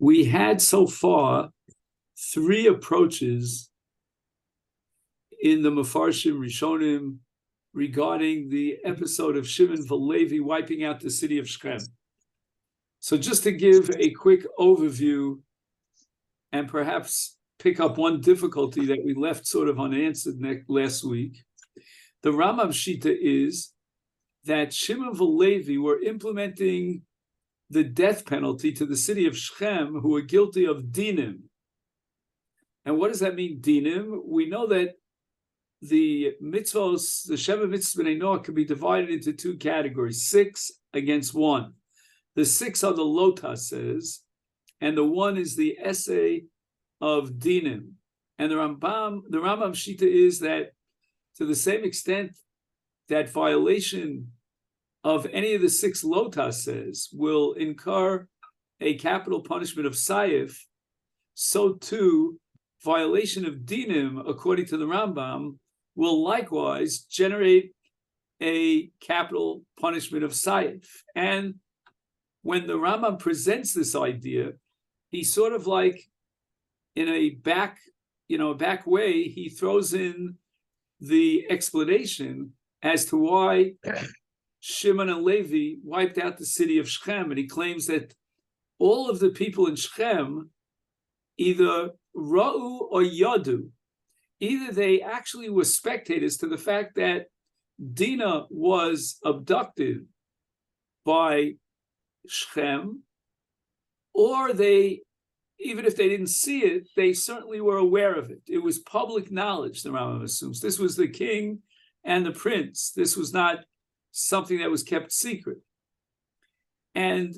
We had so far three approaches in the Mefarshim Rishonim regarding the episode of Shimon Velevi wiping out the city of Shechem. So just to give a quick overview and perhaps pick up one difficulty that we left sort of unanswered last week, the Rambam Shita is that Shimon Velevi were implementing the death penalty to the city of Shechem who were guilty of dinim. And what does that mean, dinim? We know that the mitzvos, the Sheva mitzvahs b'nei Noach, can be divided into two categories, 6 against 1. The 6 are the lotas says, and the 1 is the essay of dinim. And the Rambam Shita is that to the same extent that violation of any of the 6 lotas says will incur a capital punishment of sayif, so too violation of dinim, according to the Rambam, will likewise generate a capital punishment of sayif. And when the Rambam presents this idea, he sort of like in a back way, he throws in the explanation as to why Shimon and Levi wiped out the city of Shechem, and he claims that all of the people in Shechem either ra'u or yadu, either they actually were spectators to the fact that Dinah was abducted by Shechem, or they, even if they didn't see it, they certainly were aware of it. It was public knowledge, the Rambam assumes. This was the king and the prince. This was not something that was kept secret. And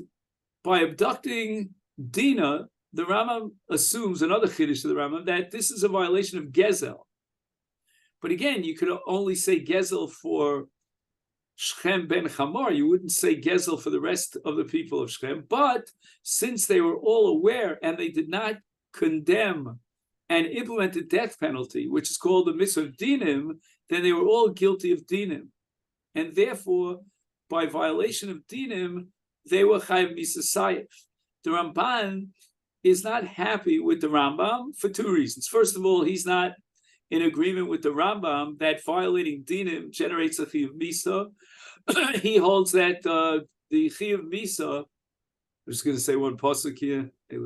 by abducting Dinah, the Rambam assumes, another chiddush of the Rambam, that this is a violation of Gezel. But again, you could only say Gezel for Shechem ben Chamor. You wouldn't say Gezel for the rest of the people of Shechem. But since they were all aware and they did not condemn and implement the death penalty, which is called the mitzvah of dinim, then they were all guilty of dinim. And therefore, by violation of dinim, they were chayav misa sayif. The Ramban is not happy with the Rambam for two reasons. First of all, he's not in agreement with the Rambam that violating dinim generates a chiyuv misa. He holds that the chiyuv misa, I'm just going to say one pasuk here. The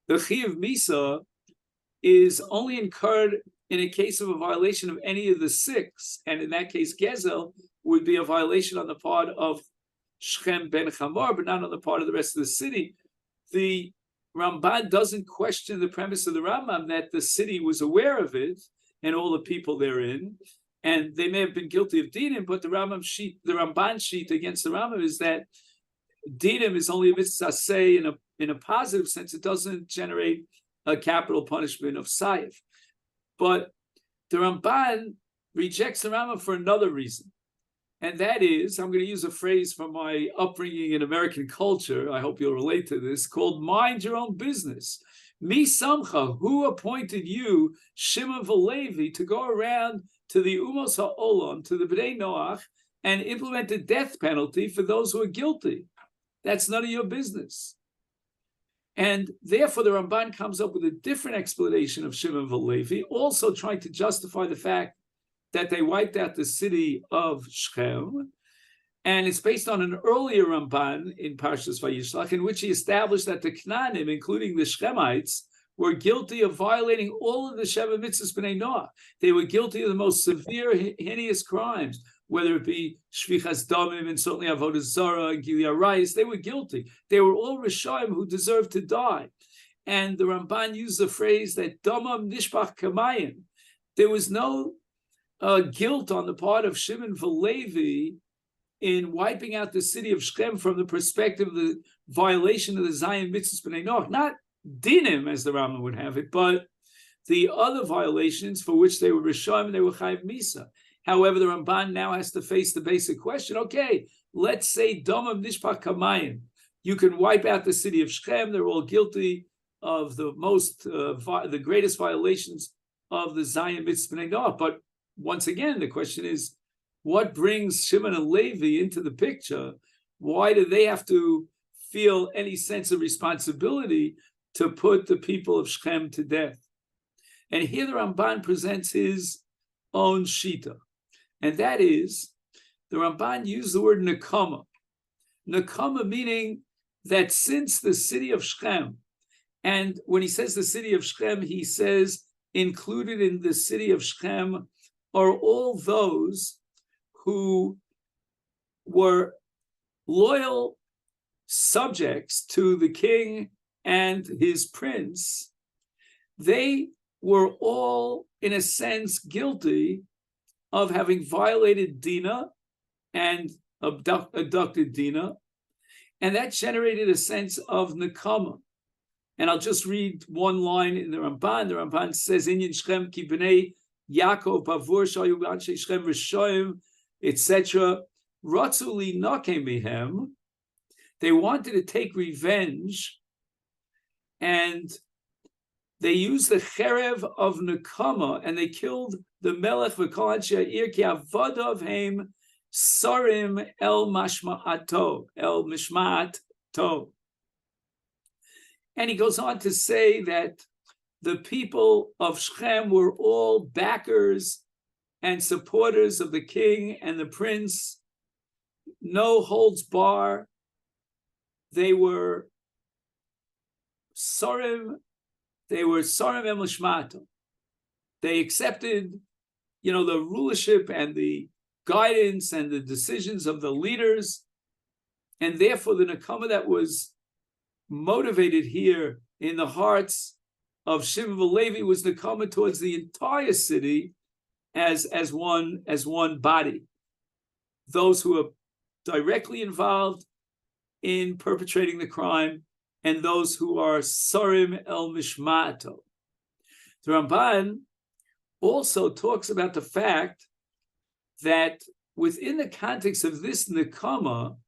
chiyuv misa is only incurred in a case of a violation of any of the 6, and in that case, Gezel would be a violation on the part of Shechem ben Chamor, but not on the part of the rest of the city. The Ramban doesn't question the premise of the Rambam that the city was aware of it and all the people therein, and they may have been guilty of dinim, but the Ramban sheet against the Rambam is that dinim is only a mitzvah say in a positive sense. It doesn't generate a capital punishment of sayif. But the Ramban rejects the Rambam for another reason. And that is, I'm going to use a phrase from my upbringing in American culture, I hope you'll relate to this, called mind your own business. Mi samcha, who appointed you, Shimon Velevi, to go around to the Umos HaOlam, to the B'nai Noach, and implement the death penalty for those who are guilty? That's none of your business. And therefore, the Ramban comes up with a different explanation of Shimon Velevi, also trying to justify the fact that they wiped out the city of Shechem. And it's based on an earlier Ramban in Parshas Vayishlach, in which he established that the Knaanim, including the Shechemites, were guilty of violating all of the Sheva mitzvahs b'nei Noach. They were guilty of the most severe, heinous crimes, whether it be Shvichas Damim and certainly Avodah Zarah and Gilui Arayis. They were guilty. They were all Rishayim who deserved to die. And the Ramban used the phrase that Damam Nishbach Kamayim. There was no guilt on the part of Shimon Velevi in wiping out the city of Shechem from the perspective of the violation of the Zion mitzvahs b'nei Noach. Not dinim, as the Rambam would have it, but the other violations for which they were Rishayim and they were chayav misa. However, the Ramban now has to face the basic question. Okay, let's say Domam Nishpach Kamayim. You can wipe out the city of Shechem. They're all guilty of the greatest violations of the Zion mitzvah b'nei Noach. But once again, the question is, what brings Shimon and Levi into the picture? Why do they have to feel any sense of responsibility to put the people of Shechem to death. And here the Ramban presents his own shita, and that is, the Ramban used the word nekama. Nekama meaning that since the city of Shechem, and when he says the city of Shechem, he says included in the city of Shechem are all those who were loyal subjects to the king and his prince. They were all, in a sense, guilty of having violated Dina and abducted Dina, and that generated a sense of nekama. And I'll just read one line in the Ramban. The Ramban says, "Inyan Shechem ki b'nei Yaakov pavur shayu anshe Shechem v'shoim," etc. Ratzu li nakem mihem. They wanted to take revenge, and they used the cherev of nekama, and they killed the melech v'kol anshe ha'ir ki avadav heim sarim el mishma'at tov. And he goes on to say that the people of Shechem were all backers and supporters of the king and the prince, no holds bar. They were sarim el mishma'at. They accepted, the rulership and the guidance and the decisions of the leaders, and therefore the nekama that was motivated here in the hearts of Shimon v'Levi was nekama towards the entire city as one body. Those who are directly involved in perpetrating the crime and those who are sarim el mishma'ato. The Ramban also talks about the fact that within the context of this nekama,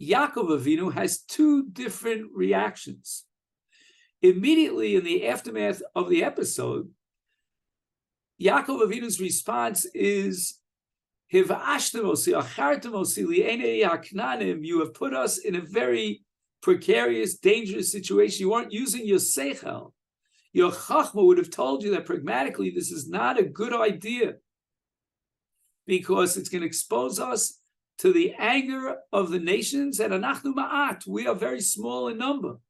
Yaakov Avinu has two different reactions. Immediately in the aftermath of the episode, Yaakov Avinu's response is, you have put us in a very precarious, dangerous situation. You weren't using your seichel. Your chachma would have told you that pragmatically this is not a good idea, because it's going to expose us to the anger of the nations, and anachnu ma'at, we are very small in number,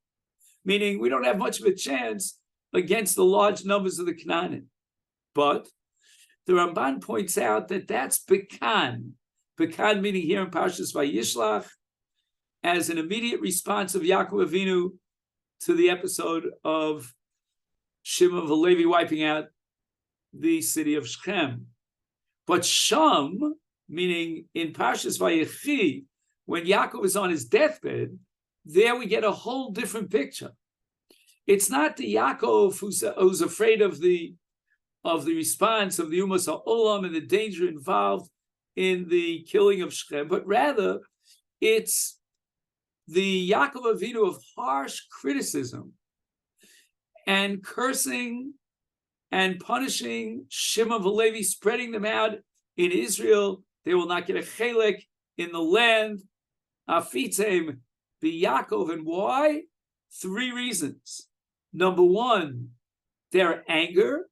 meaning we don't have much of a chance against the large numbers of the Canaanim. But the Ramban points out that that's bekan meaning here in Parshas Vayishlach, as an immediate response of Yaakov Avinu to the episode of Shimon v'Levi wiping out the city of Shechem. But Sham, meaning in Parshas Vayechi, when Yaakov is on his deathbed, there we get a whole different picture. It's not the Yaakov who's afraid of the response of the Umas HaOlam and the danger involved in the killing of Shechem, but rather it's the Yaakov Avinu of harsh criticism and cursing and punishing Shimon v'Levi, spreading them out in Israel. They will not get a chelek in the land. Afitzem b'Yaakov. And why? 3 reasons. Number 1, their anger,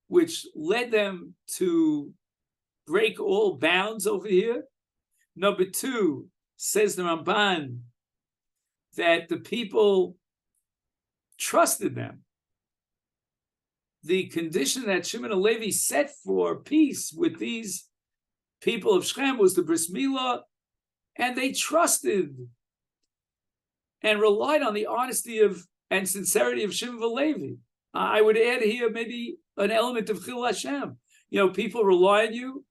which led them to break all bounds over here. Number 2, says the Ramban, that the people trusted them. The condition that Shimon and Levi set for peace with these people of Shechem was the bris milah, and they trusted and relied on the honesty and sincerity of Shimon and Levi. I would add here maybe an element of Chil Hashem. People rely on you.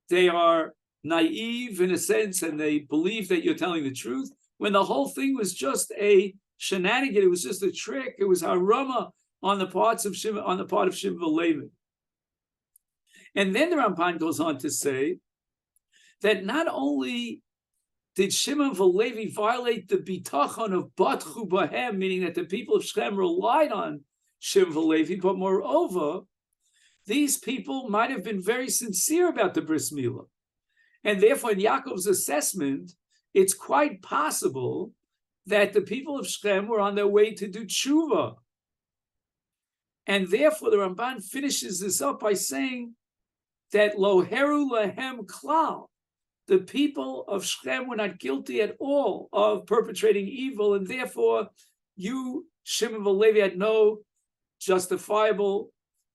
They are naive in a sense, and they believe that you're telling the truth, when the whole thing was just a shenanigan. It was just a trick. It was harama on the part of Shimon and Levi. And then the Ramban goes on to say that not only did Shimon and Levi violate the bitachon of batchu bahem, meaning that the people of Shechem relied on Shimon and Levi, but moreover, these people might have been very sincere about the bris milah. And therefore, in Yaakov's assessment, it's quite possible that the people of Shechem were on their way to do tshuva. And therefore, the Ramban finishes this up by saying that lo heru lahem klal, the people of Shechem were not guilty at all of perpetrating evil, and therefore you, Shimon Levi, had no justifiable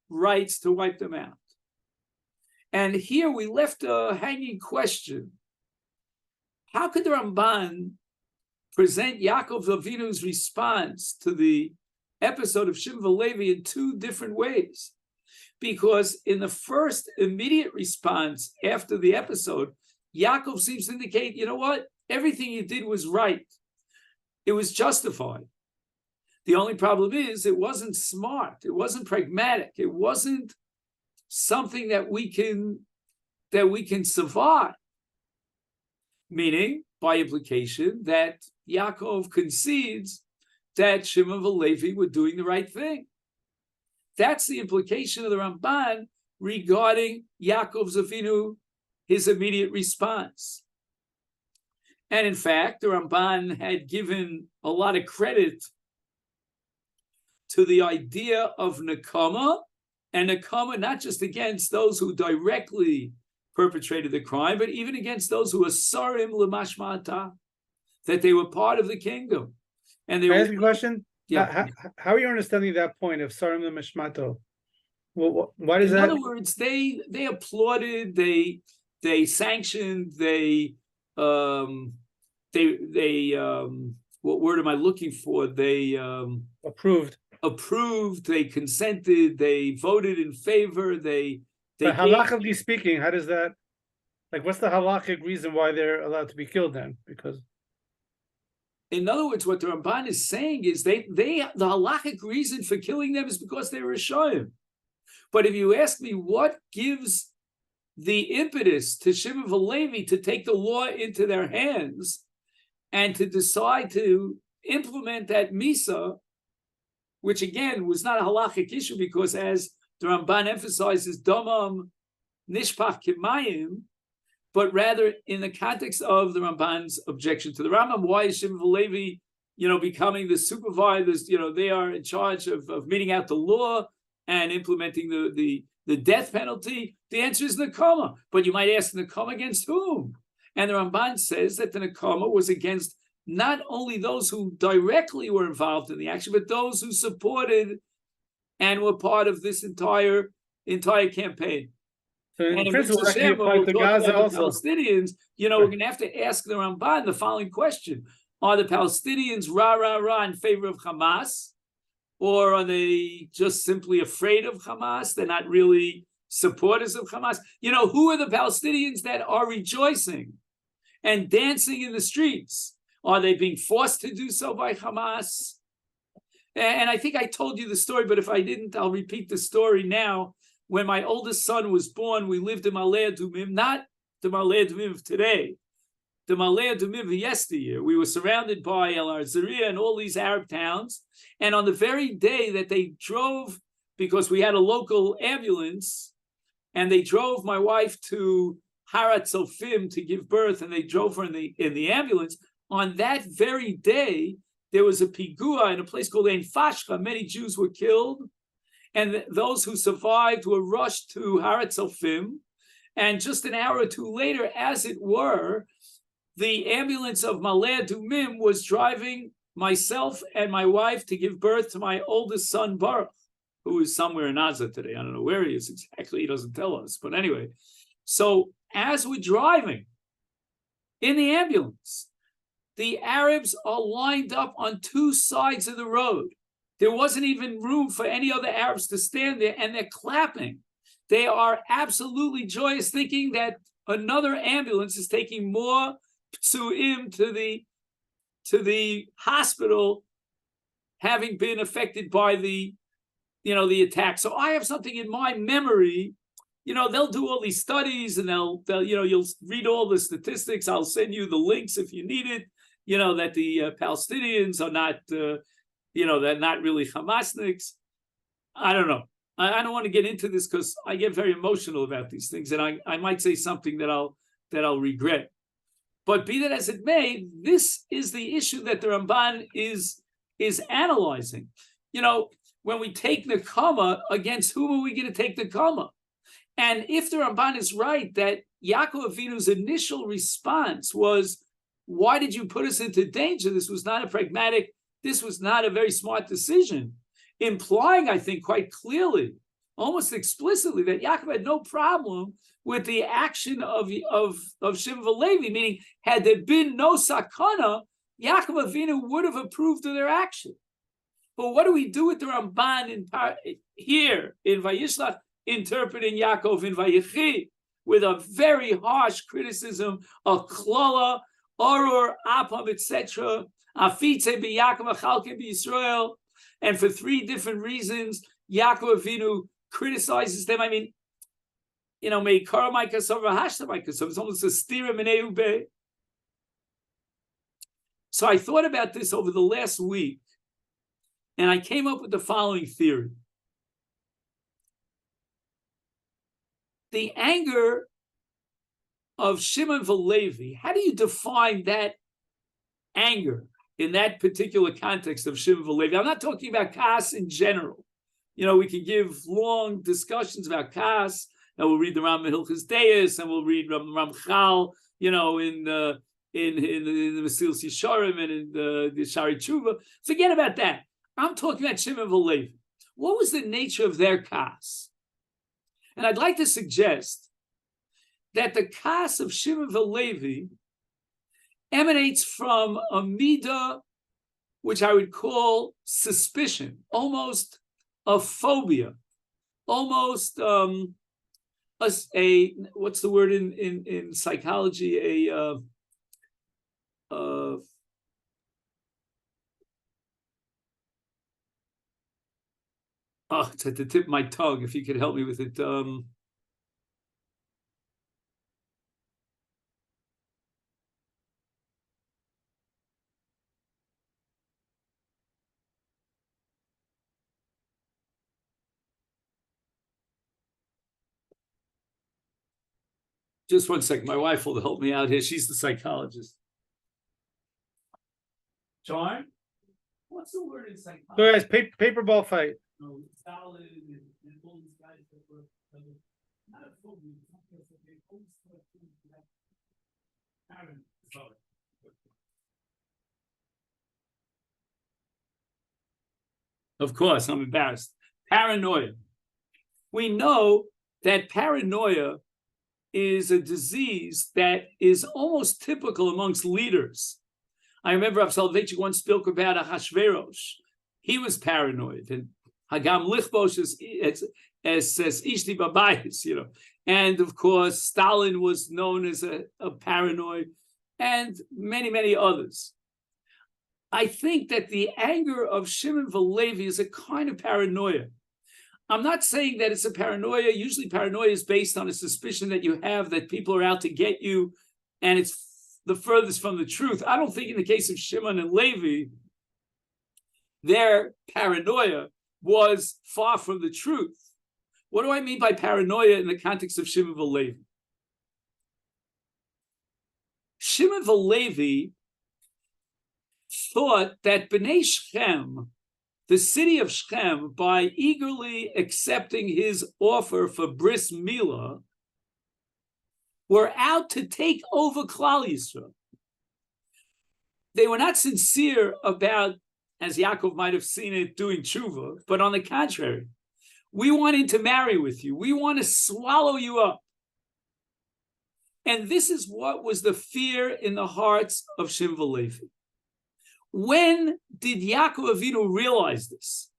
rights to wipe them out. And here we left a hanging question. How could the Ramban present Yaakov Avinu's response to the episode of Shimon Levi in two different ways? Because in the first immediate response after the episode, Yaakov seems to indicate, you know what? Everything you did was right. It was justified. The only problem is it wasn't smart. It wasn't pragmatic. It wasn't something that we can survive. Meaning, by implication, that Yaakov concedes that Shimon and Levi were doing the right thing. That's the implication of the Ramban regarding Yaakov's Avinu, his immediate response. And in fact, the Ramban had given a lot of credit to the idea of Nekama, and Nekama not just against those who directly perpetrated the crime, but even against those who were Sarim L'mashmata, that they were part of the kingdom. And they Can I ask you a question? Yeah. How are you understanding that point of Sarim L'mashmato? What is In that? other words, they applauded, they sanctioned, what word am I looking for? They approved, they consented, they voted in favor, But halachically speaking, how does that, like, what's the halachic reason why they're allowed to be killed then? Because, in other words, what the Ramban is saying is the halachic reason for killing them is because they were Rishayim. But if you ask me what gives the impetus to Shimon and Levi to take the law into their hands and to decide to implement that Misa, which again was not a halachic issue because, as the Ramban emphasizes, Domam Nishpach Kimayim, but rather in the context of the Ramban's objection to the Rambam. Why is Shimon and Levi, becoming the supervisors? They are in charge of meting out the law and implementing the death penalty. The answer is Nekama. But you might ask, Nekama against whom? And the Ramban says that the Nekama was against not only those who directly were involved in the action, but those who supported and were part of this entire campaign. so in And principle, that can apply to Gaza also. Palestinians, we're going to have to ask the Ramban the following question. Are the Palestinians rah in favor of Hamas? Or are they just simply afraid of Hamas? They're not really supporters of Hamas. Who are the Palestinians that are rejoicing and dancing in the streets? Are they being forced to do so by Hamas? And I think I told you the story, but if I didn't, I'll repeat the story now. When my oldest son was born, we lived in Malay Adumim, not the Malay Adumim of today, the Malay Adumim of yesteryear. We were surrounded by El Arzaria and all these Arab towns. And on the very day that they drove, because we had a local ambulance, and they drove my wife to Harat Sofim to give birth, and they drove her in the ambulance. On that very day, there was a pigua in a place called Ein Fashcha. Many Jews were killed, and those who survived were rushed to Harat Sofim. And just an hour or two later, as it were, the ambulance of Malay Adumim was driving myself and my wife to give birth to my oldest son, Baruch, who is somewhere in Gaza today. I don't know where he is exactly. He doesn't tell us. But anyway, so as we're driving in the ambulance, the Arabs are lined up on two sides of the road. There wasn't even room for any other Arabs to stand there, and they're clapping. They are absolutely joyous, thinking that another ambulance is taking more ptsuim to the hospital, having been affected by the attack. So I have something in my memory. They'll do all these studies, and they'll you'll read all the statistics. I'll send you the links if you need it. That the Palestinians are not, they're not really Hamasniks. I don't know. I don't want to get into this because I get very emotional about these things, and I might say something that I'll regret. But be that as it may, this is the issue that the Ramban is analyzing. When we take Nekama, against whom are we going to take Nekama? And if the Ramban is right that Yaakov Avinu's initial response was, why did you put us into danger? This was not a very smart decision, implying, I think, quite clearly, almost explicitly, that Yaakov had no problem with the action of Shimon Levi, meaning had there been no sakana, Yaakov Avinu would have approved of their action. But what do we do with the Ramban here in Vayishlach, interpreting Yaakov in Vayechi with a very harsh criticism of Klala, Oror, Apam, etc., Afitze b'Yaakov Achalke b'Yisrael, and for three different reasons, Yaakov Avinu criticizes them. I mean, Meikara Maikasov Hashta Maikasov. It's almost a stira minei ube. So I thought about this over the last week, and I came up with the following theory. The anger of Shimon Levi, how do you define that anger in that particular context of Shimon Levi? I'm not talking about Kas in general. We can give long discussions about Kas, and we'll read the Ram Hilchos Deis, and we'll read Ramchal, in the Mesilas Yesharim and in the Shari Tshuva. Forget about that. I'm talking about Shimon Levi. What was the nature of their Kas? And I'd like to suggest that the Kas of Shimon Levi emanates from a midah, which I would call suspicion, almost a phobia, almost what's the word in psychology? It's at the tip of my tongue. If you could help me with it. Just one second. My wife will help me out here. She's the psychologist. John, what's the word in psychology? So guys, paper ball fight. No, Stalin and all these guys that were not a phobia. Of course, I'm embarrassed. Paranoia. We know that paranoia is a disease that is almost typical amongst leaders. I remember Rav Soloveitchik once spoke about Ahashverosh. He was paranoid, and Hagam Lichbosh as Ishti Babayis, And of course, Stalin was known as a paranoid, and many, many others. I think that the anger of Shimon Levi is a kind of paranoia. I'm not saying that it's a paranoia. Usually paranoia is based on a suspicion that you have that people are out to get you, and it's the furthest from the truth. I don't think in the case of Shimon and Levi, their paranoia was far from the truth. What do I mean by paranoia in the context of Shimon Levi? Shimon Levi thought that Bnei Shechem, the city of Shechem, by eagerly accepting his offer for bris milah, were out to take over Klal Yisrael. They were not sincere about, as Yaakov might have seen it, doing tshuva, but on the contrary, we wanted to marry with you. We want to swallow you up. And this is what was the fear in the hearts of Shimon Levi. When did Yaakov Avinu realize this?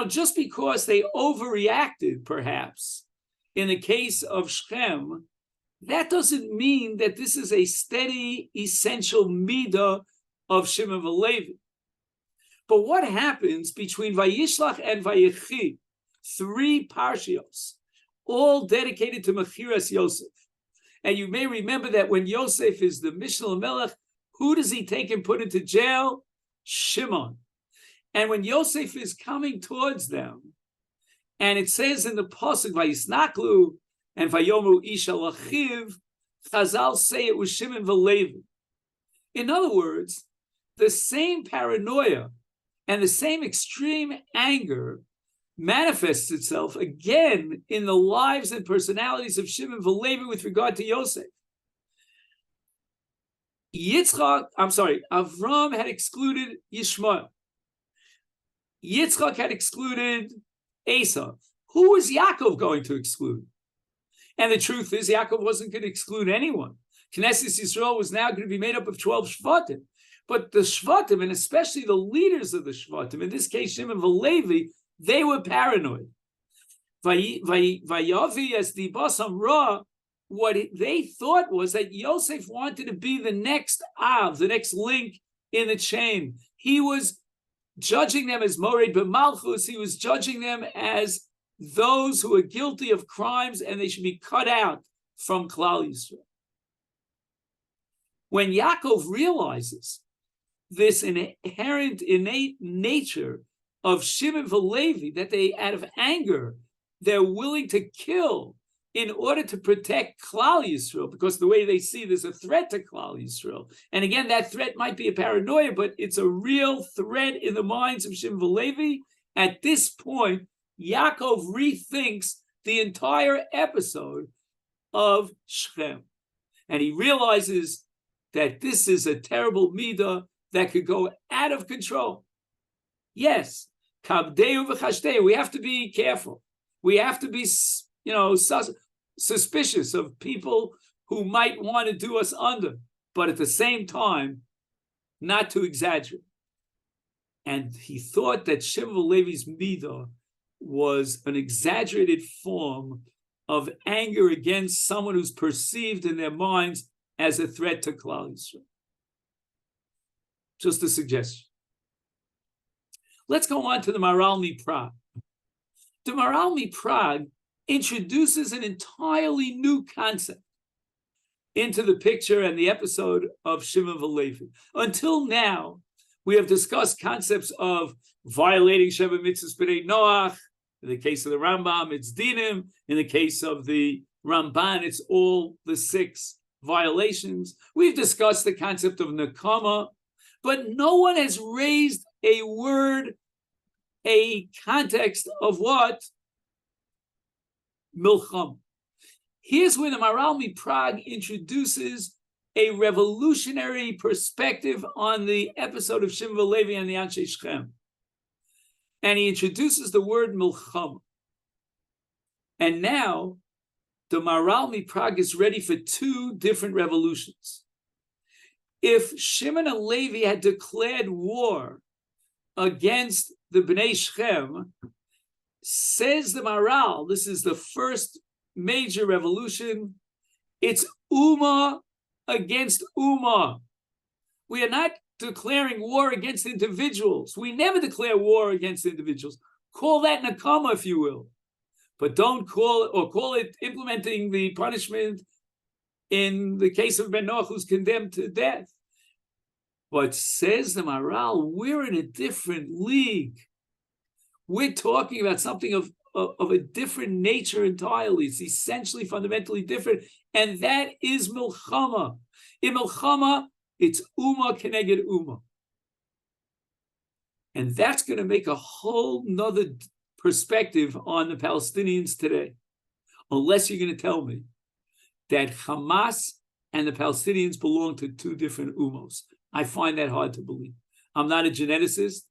Just because they overreacted, perhaps, in the case of Shechem, that doesn't mean that this is a steady, essential midah of Shimon Levi. But what happens between Vayishlach and Vayechi, 3 parshios, all dedicated to Mechiras Yosef? And you may remember that when Yosef is the Mishnah Melech, who does he take and put into jail? Shimon. And when Yosef is coming towards them, and it says in the pasuk Vayisnaklu and Vayomu Isha Lachiv, Chazal say it was Shimon Velevi. In other words, the same paranoia and the same extreme anger manifests itself again in the lives and personalities of Shimon Velevi with regard to Yosef. Avram had excluded Yishmael. Yitzchak had excluded Esav. Who was Yaakov going to exclude? And the truth is, Yaakov wasn't going to exclude anyone. Knesset Yisrael was now going to be made up of 12 Shvatim. But the Shvatim, and especially the leaders of the Shvatim, in this case Shimon Velevi, they were paranoid. Vayavi as the Basam Ra, what they thought was that Yosef wanted to be the next Av, the next link in the chain. He was judging them as Mored B'Malchus. He was judging them as those who are guilty of crimes and they should be cut out from Klal Yisrael. When Yaakov realizes this inherent, innate nature of Shimon Velevi, that they, out of anger, they're willing to kill in order to protect Klal Yisrael, because the way they see there's a threat to Klal Yisrael. And again, that threat might be a paranoia, but it's a real threat in the minds of Shimon Velevi. At this point, Yaakov rethinks the entire episode of Shechem. And he realizes that this is a terrible midah that could go out of control. Yes, kabdeu v'chashdeu, we have to be careful. We have to be, suspicious of people who might want to do us under, but at the same time, not to exaggerate. And he thought that Shimon Velevi's midah was an exaggerated form of anger against someone who's perceived in their minds as a threat to Klal Yisrael. Just a suggestion. Let's go on to the Maharal MiPrague. The Maharal MiPrague introduces an entirely new concept into the picture and the episode of Shimon Velevi. Until now, we have discussed concepts of violating Sheva Mitzvahs B'nei Noach. In the case of the Rambam, it's Dinim. In the case of the Ramban, it's all the 6 violations. We've discussed the concept of Nakama, but no one has raised a word, a context of what? Milcham. Here's where the Maharal MiPrague introduces a revolutionary perspective on the episode of Shimon Velevi and the Anshe Shechem. And he introduces the word Milcham. And now, the Maharal MiPrague is ready for 2 different revolutions. If Shimon and Levi had declared war against the Bnei Shechem, says the Maharal, this is the first major revolution, it's Ummah against Ummah. We are not declaring war against individuals. We never declare war against individuals. Call that Nakama, if you will. But don't call it implementing the punishment in the case of Ben Noach, who's condemned to death. But says the Maharal, we're in a different league. We're talking about something of a different nature entirely. It's essentially, fundamentally different. And that is Milchama. In Milchama, it's Ummah keneged Ummah. And that's going to make a whole nother perspective on the Palestinians today. Unless you're going to tell me that Hamas and the Palestinians belong to 2 different ummos. I find that hard to believe. I'm not a geneticist,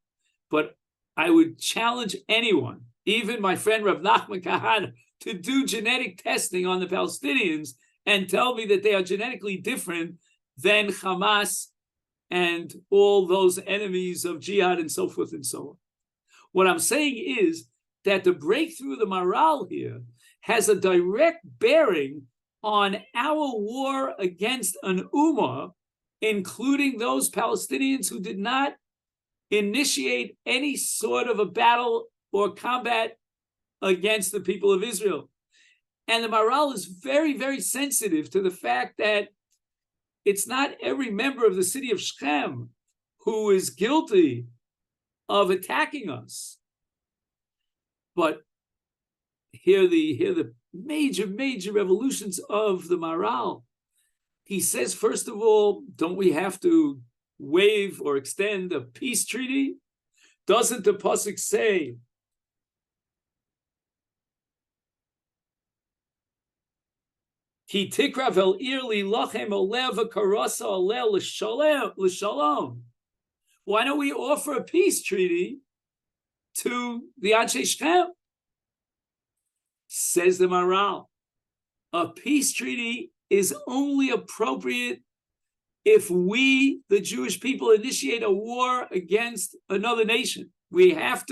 but I would challenge anyone, even my friend Rav Nachman Kahana, to do genetic testing on the Palestinians and tell me that they are genetically different than Hamas and all those enemies of jihad and so forth and so on. What I'm saying is that the breakthrough of the Maharal here has a direct bearing on our war against an ummah, including those Palestinians who did not initiate any sort of a battle or combat against the people of Israel. And the Maharal is very, very sensitive to the fact that it's not every member of the city of Shechem who is guilty of attacking us. But here the major revolutions of the Maharal. he says, first of all, don't we have to waive or extend a peace treaty? Doesn't the pasuk say Ki tikrav el ir li lachem olev v'karasa alel l'shalom? Why don't we offer a peace treaty to the Anshe Shechem? Says the Maral, a peace treaty is only appropriate if we, the Jewish people, initiate a war against another nation. We are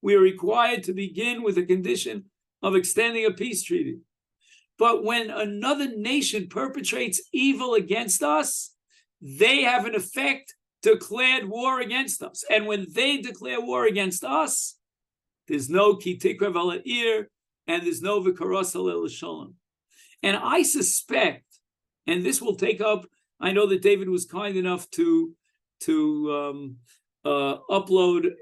required to begin with a condition of extending a peace treaty. But when another nation perpetrates evil against us, they have in effect declared war against us. And when they declare war against us, there's no ki tikrav ala'ir, and there's no v'karas alel shalom. And I suspect, and this will take up, I know that David was kind enough to upload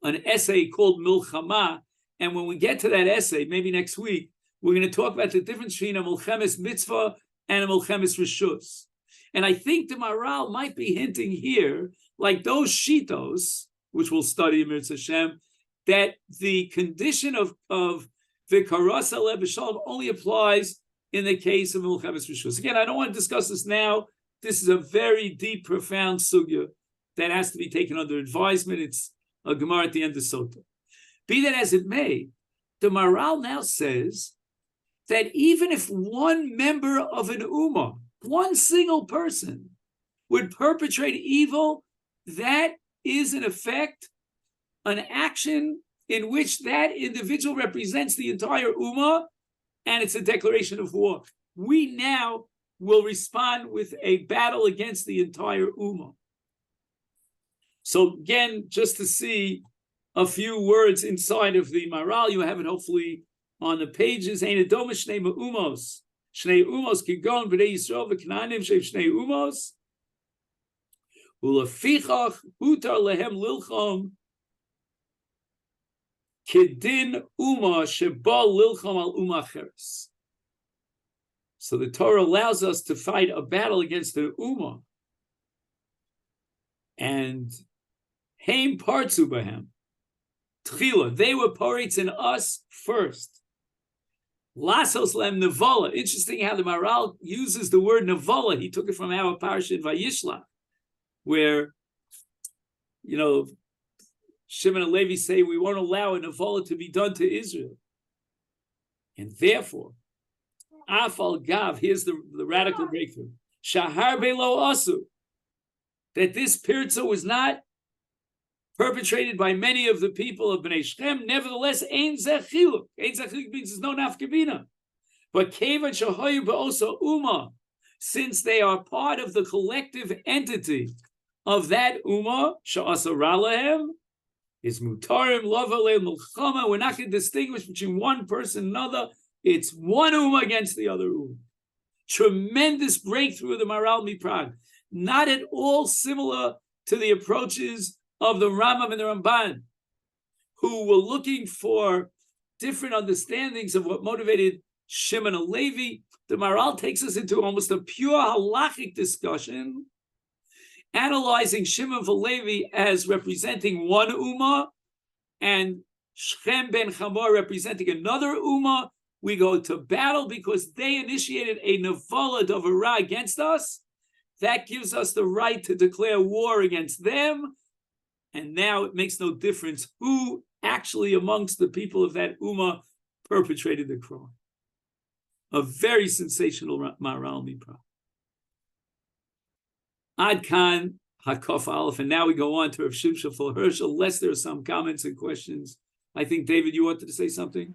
an essay called Milchama, and when we get to that essay, maybe next week, we're going to talk about the difference between a Milchemes mitzvah and a Milchemes reshus. And I think the Maral might be hinting here, like those shitos, which we'll study in Mirz Hashem, that the condition of v'karas aleh b'shalom only applies in the case of Milchemes reshus. Again, I don't want to discuss this now. This is a very deep, profound sugya that has to be taken under advisement. It's a Gemara at the end of Sota. Be that as it may, the Maral now says that even if one member of an ummah, one single person, would perpetrate evil, that is in effect an action in which that individual represents the entire ummah, and it's a declaration of war. We now will respond with a battle against the entire ummah. So again, just to see a few words inside of the Maral, you have it hopefully on the pages. Ein adoma shnei umos, shnei umos kigon b'nei Yisrael v'Knaanim shnei umos, ulefichach hutar lehem lilchom kedin umah sheba lilchom al umah cheres. So the Torah allows us to fight a battle against the ummah, and heim partzu b'hem. They were poritz in us first. Lasos lem nevala. Interesting how the Maral uses the word nevala. He took it from our parsha in Vayishlach, where, Shimon and Levi say we won't allow a nevala to be done to Israel. And therefore, Afal Gav, here's the radical breakthrough. Shahar Belo Asu, that this pirza was not perpetrated by many of the people of Bnei Shechem. Nevertheless, Ein Zechiluk. Ein Zechiluk means there's no nafkamina. But Kevan Shahoyu Ba'osa Uma, since they are part of the collective entity of that Uma, Sha'asa Ralahem, is Mutarim Lavale Mulchama. We're not going to distinguish between one person and another. It's one Uma against the other Uma. Tremendous breakthrough of the Maral Miprag. Not at all similar to the approaches of the Rambam and the Ramban, who were looking for different understandings of what motivated Shimon and Levi. The Maral takes us into almost a pure halachic discussion, analyzing Shimon and Levi as representing one ummah, and Shechem ben Chamor representing another ummah. We go to battle because they initiated a nevala davara against us. That gives us the right to declare war against them. And now it makes no difference who actually amongst the people of that ummah perpetrated the crime. A very sensational Maral Mipra. Ad Khan Hakof Aleph, and now we go on to Rav Shimshon Ful Herschel. Unless there are some comments and questions, I think David, you wanted to say something.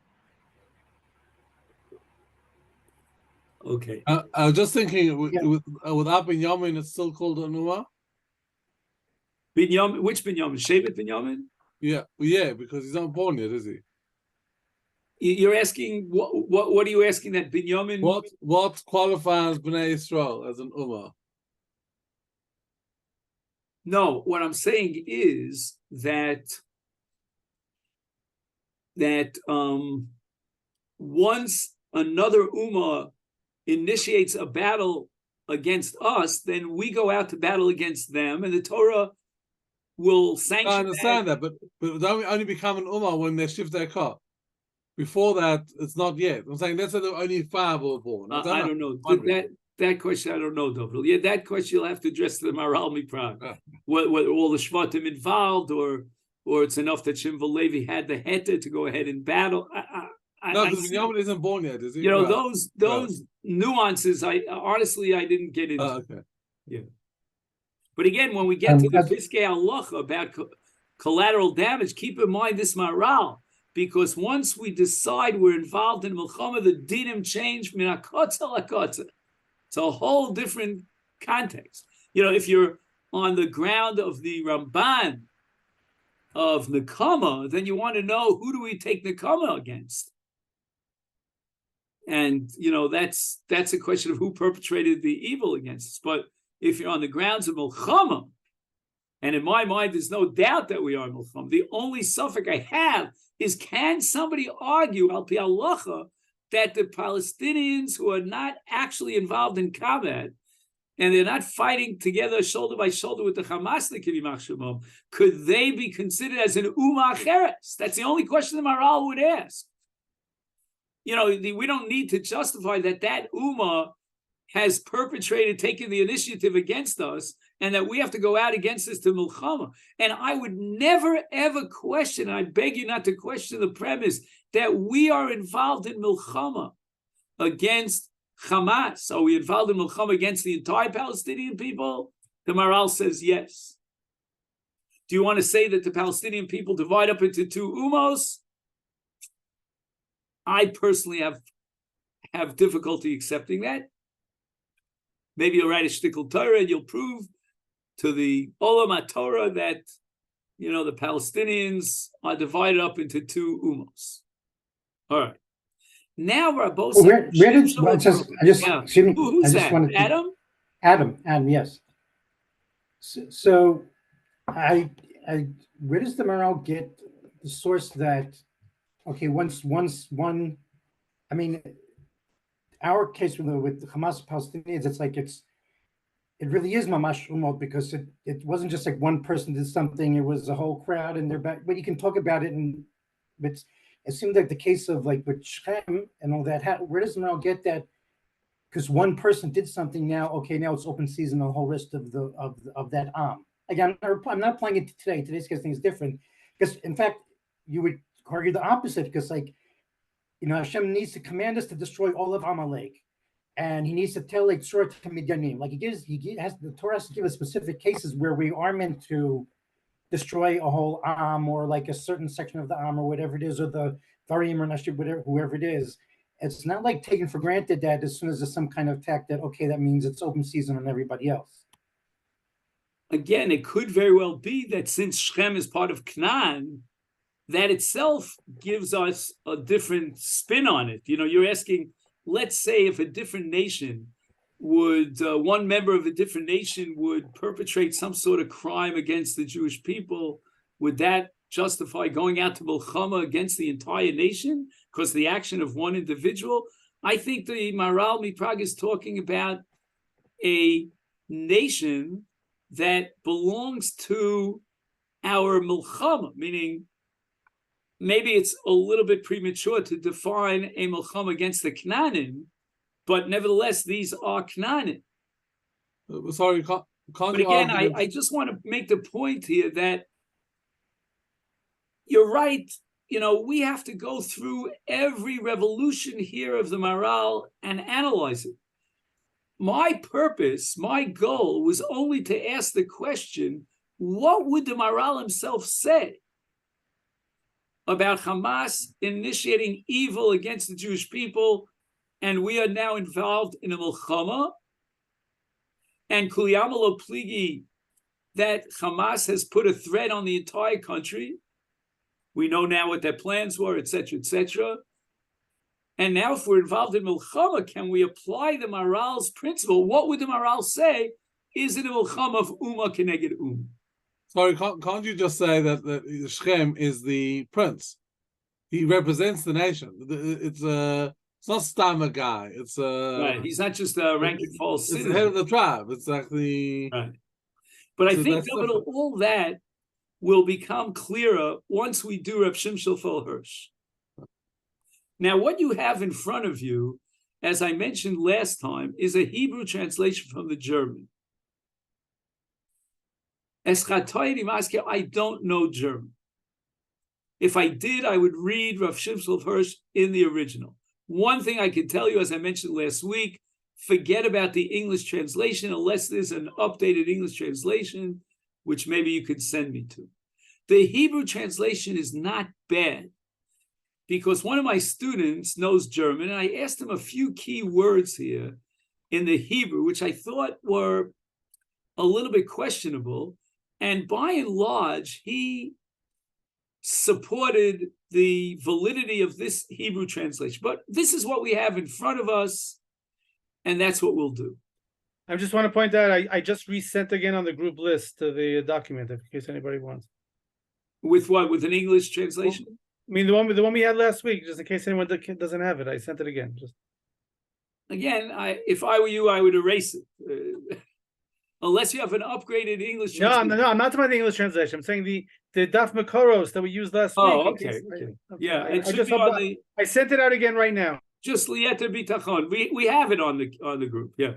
Okay. I was just thinking with Abin Yamin, it's still called a Numa. Binyamin, which Binyamin? Shevet Binyamin? Yeah, because he's not born yet, is he? You're asking what are you asking that Binyamin? What qualifies Bnei Yisrael as an Ummah? No, what I'm saying is that once another ummah initiates a battle against us, then we go out to battle against them, and the Torah will sanction. I understand that, but they only become an ummah when they shift their car. Before that, it's not yet. I'm saying that's the only 5 were born. I don't know. That question I don't know, Dovril. Yeah, that question you'll have to address to the Maharal Miprag. Whether all the Shvatim involved, or it's enough that Shimon Levi had the heta to go ahead and battle. No, because Binyamin isn't born yet, is he? Those nuances. I honestly didn't get into. Okay. Yeah. But again, when we get to the Piskei Halacha about collateral damage, keep in mind this Maharal. Because once we decide we're involved in Milchama, the dinim change min hakotza lakotza. It's a whole different context. If you're on the ground of the Ramban of Nekama, then you want to know, who do we take Nekama against? And, that's a question of who perpetrated the evil against us. But if you're on the grounds of Milchama, and in my mind, there's no doubt that we are Milchama, the only suffix I have is, can somebody argue, al pi halacha, that the Palestinians who are not actually involved in combat, and they're not fighting together shoulder by shoulder with the Hamasnikim, could they be considered as an Ummah Acheres? That's the only question the Maharal would ask. We don't need to justify that Ummah has taken the initiative against us, and that we have to go out against this to Milchama. And I would never, ever question, and I beg you not to question the premise, that we are involved in Milchama against Hamas. Are we involved in Milchama against the entire Palestinian people? The Maharal says yes. Do you want to say that the Palestinian people divide up into 2 ummos? I personally have difficulty accepting that. Maybe you'll write a shtickle Torah and you'll prove to the Olam HaTorah that, the Palestinians are divided up into 2 ummos. All right. Now we're both. Who's that? Adam? Adam, yes. So I where does the Maharal get the source that, okay, once one, I mean, our case with the Hamas Palestinians, it's like it really is mamash umot, because it wasn't just like one person did something; it was a whole crowd, and they're back. But you can talk about it, and it seemed like the case of like with Shechem and all that. Where does Maharal get that? Because one person did something, now it's open season. The whole rest of that Again, I'm not applying it to today. Today's case thing is different, because in fact you would argue the opposite, because Hashem needs to command us to destroy all of Amalek, and He needs to tell Tzur to Midyanim. Like the Torah has to give us specific cases where we are meant to destroy a whole Am, or like a certain section of the Am, or whatever it is, or the Varim or Nashib, whoever it is. It's not like taken for granted that as soon as there's some kind of attack that that means it's open season on everybody else. Again, it could very well be that since Shechem is part of Canaan, that itself gives us a different spin on it. You're asking, let's say if a different nation would, one member of a different nation would perpetrate some sort of crime against the Jewish people, would that justify going out to Milchama against the entire nation because of the action of one individual? I think the Maharal Miprag is talking about a nation that belongs to our Milchama, meaning maybe it's a little bit premature to define a Milchama against the Canaanim, but nevertheless, these are Canaanim. Sorry, can't but again, I just want to make the point here that you're right. We have to go through every revolution here of the Maharal and analyze it. My purpose, my goal was only to ask the question, what would the Maharal himself say about Hamas initiating evil against the Jewish people, and we are now involved in a Milchama, and Kuliyama Lo Pligi, that Hamas has put a threat on the entire country. We know now what their plans were, etc., etc. And now if we're involved in Milchama, can we apply the Maharal's principle? What would the Maharal say? Is it a Milchama of Ummah Keneged Ummah? Sorry, can't you just say that Shechem is the prince? He represents the nation. It's It's not Stam a guy. It's Right. He's not just a rank and file it's the citizen. head of the tribe. It's actually Right. But I So think that's David, different. all that will become clearer once we do Reb Shimshon Fel Hirsch. Now, what you have in front of you, as I mentioned last time, is a Hebrew translation from the German. I don't know German. If I did, I would read Rav Shimshon Hirsch in the original. One thing I can tell you, as I mentioned last week, forget about the English translation unless there's an updated English translation, which maybe you could send me to. The Hebrew translation is not bad because one of my students knows German, and I asked him a few key words here in the Hebrew, which I thought were a little bit questionable. And by and large, he supported the validity of this Hebrew translation. But this is what we have in front of us, and that's what we'll do. I just want to point out, I just resent again on the group list to the document in case anybody wants. With what? With an English translation? I mean, the one we had last week, just in case anyone doesn't have it, I sent it again. Just Again, if I were you, I would erase it. Unless you have an upgraded English translation. no, I'm not talking about the English translation. I'm saying the Daf Makoros that we used last week. Oh, okay. Yeah, it should be on the. I sent it out again right now. Just Lieta Bitachon. We have it on the group. Yeah.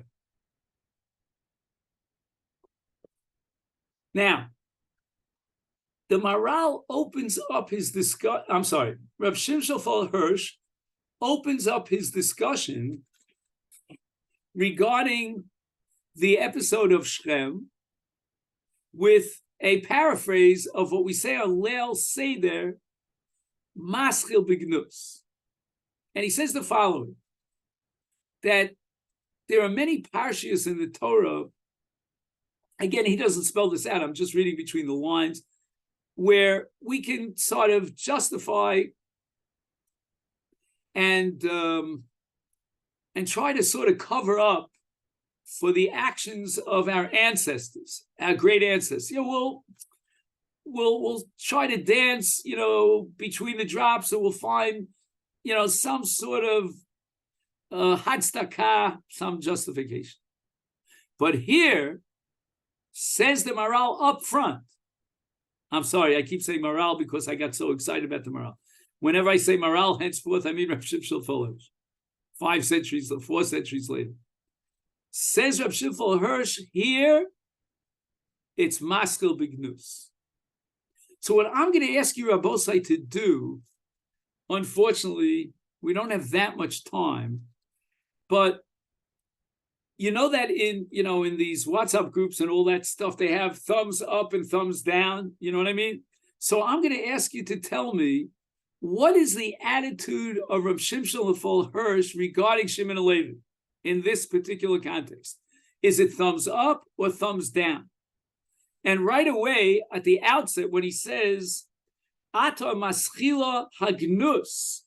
Now, the Maral opens up his discussion. I'm sorry, Rav Shimshon Fel Hirsch opens up his discussion regarding the episode of Shem with a paraphrase of what we say on Leil Seder, Maschil Bignus. And he says the following, that there are many parshias in the Torah. Again, he doesn't spell this out. I'm just reading between the lines, where we can sort of justify and try to sort of cover up for the actions of our ancestors, our great ancestors. You know, we'll try to dance, you know, between the drops, and we'll find, you know, some sort of hadstaka, some justification. But here says the Maral up front. I'm sorry, I keep saying Maral because I got so excited about the Maral. Whenever I say Maral, henceforth, I mean Rav Shimshon Fel Hirsch. 4 centuries later. Says Rav Shimshon Fel Hirsch, here, it's Maskil Bignus. So what I'm going to ask you, Rabbosai, to do, unfortunately, we don't have that much time, but you know that in these WhatsApp groups and all that stuff, they have thumbs up and thumbs down. You know what I mean? So I'm going to ask you to tell me, what is the attitude of Rav Shimshon Fel Hirsch regarding Shimon HaLevi in this particular context? Is it thumbs up or thumbs down? And right away, at the outset, when he says, Ata maschila hagnus,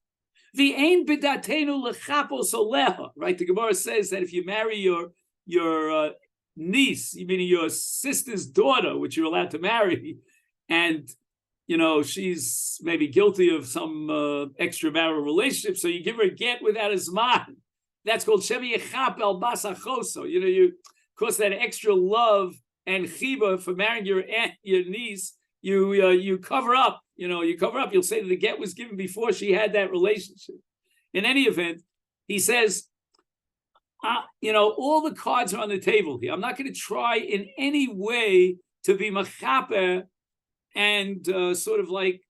v'ein b'datenu lechapos oleha, right? The Gemara says that if you marry your niece, meaning your sister's daughter, which you're allowed to marry, and you know she's maybe guilty of some extramarital relationship, so you give her a get without a zman. That's called shemi yechap el bas achoso. You know, you, of course, that extra love and chiba for marrying your niece, you cover up. You know, you cover up. You'll say that the get was given before she had that relationship. In any event, he says, you know, all the cards are on the table here. I'm not going to try in any way to be machaper and sort of like,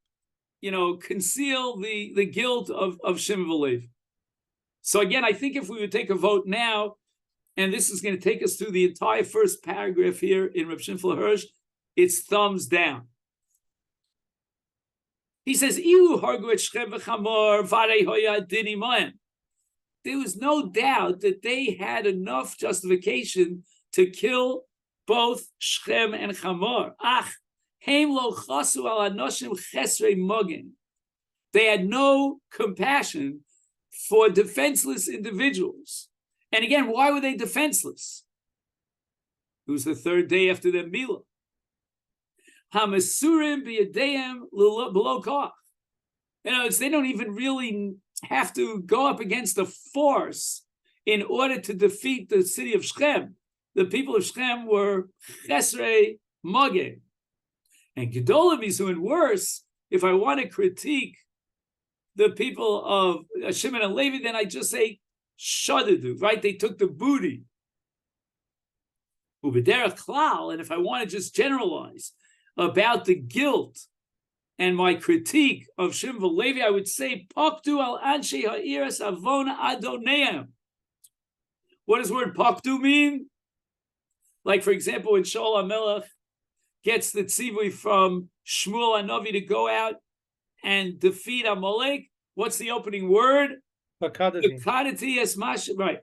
you know, conceal the guilt of Shimon HaLevi. So again, I think if we would take a vote now, and this is going to take us through the entire first paragraph here in Reb Shimshon Fel Hirsch, it's thumbs down. He says, there was no doubt that they had enough justification to kill both Shechem and Chamor. They had no compassion for defenseless individuals. And again, why were they defenseless? It was the third day after their Milah. Hamasurim b'yadeim below koch. You know, they don't even really have to go up against a force in order to defeat the city of Shechem. The people of Shechem were Chesrei Mageh. And Gedolim is doing worse. If I want to critique the people of Shimon and Levi, then I just say Shadadu, right? They took the booty. Ubederach Klal, and if I want to just generalize about the guilt and my critique of Shimon and Levi, I would say Pakdu al Anshe Ha'iras Avon Adoneim. What does the word Pakdu mean? Like, for example, when Shaul HaMelech gets the tzivui from Shmuel HaNavi to go out and defeat Amalek, what's the opening word? Pakadati. Pakadati es mash, right.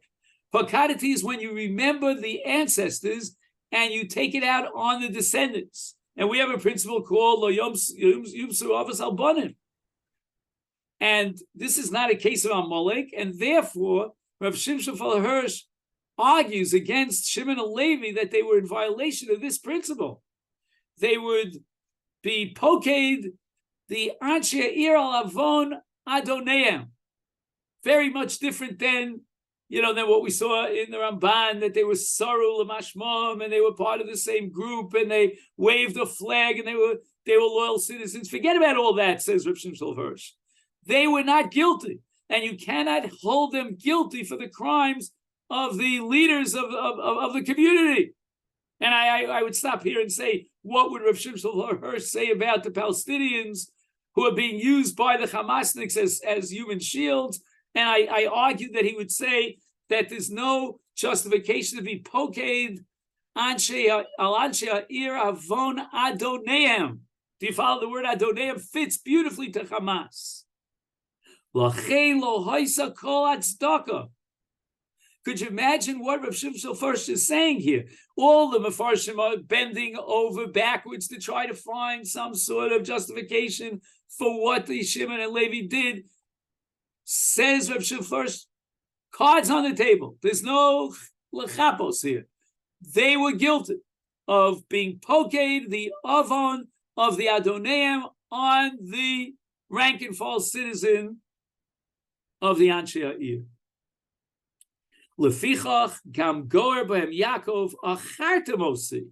Pakadati is when you remember the ancestors and you take it out on the descendants. And we have a principle called Lo Yumsu Avos Al Banim. And this is not a case of Amalek, and therefore Rav Shimshon Hirsch argues against Shimon and Levi that they were in violation of this principle. They would be poked the Anshe Ir al Avon Adoneim. Very much different than what we saw in the Ramban, that they were Saru Lamashmam and they were part of the same group and they waved a flag and they were loyal citizens. Forget about all that, says Rav Shimshon Hirsch. They were not guilty, and you cannot hold them guilty for the crimes of the leaders of the community. And I would stop here and say, what would Rav Shimshon Hirsch say about the Palestinians who are being used by the Hamasniks as human shields? And I argued that he would say that there's no justification to be poked al Anshe Ir Avon Adoneim. Do you follow? The word Adoneim fits beautifully to Hamas. L'chei lo haisa kol atzdaka. Could you imagine what Rav Shimshon Hirsch is saying here? All the Mefarshim are bending over backwards to try to find some sort of justification for what the Shimon and Levi did. Says Rav Shimshon Hirsch, cards on the table. There's no lechapos here. They were guilty of being poked the avon of the Adoneim on the rank and file citizen of the Anshe Ha'ir. Lefichach gam goer b'hem Yaakov achartemosi.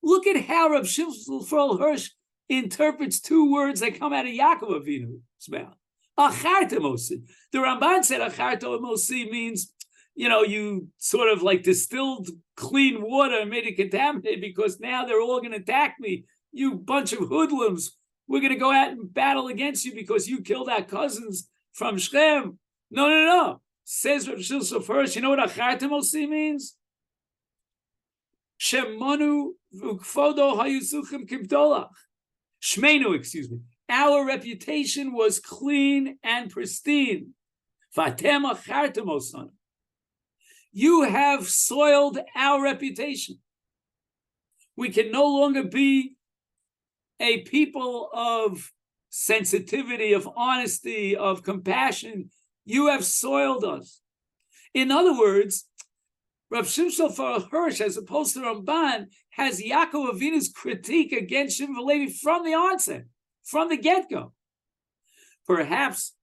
Look at how Rav Shimshon Hirsch interprets two words that come out of Yaakov Avinu's mouth. Achartemosi. The Ramban said achartemosi means, you sort of like distilled clean water and made it contaminated because now they're all going to attack me. You bunch of hoodlums. We're going to go out and battle against you because you killed our cousins from Shechem. No. Says Rav Shimshon Hirsch, you know what achartemosi means? Shemanu v'kfodo hayuzuchim kibdolach. Shmenu, excuse me. Our reputation was clean and pristine. Vatem achartemosan. You have soiled our reputation. We can no longer be a people of sensitivity, of honesty, of compassion. You have soiled us. In other words, Rav Shimshon Hirsch, as opposed to Ramban, has Yaakov Avinu's critique against Shimon and Levi from the onset, from the get-go. Perhaps,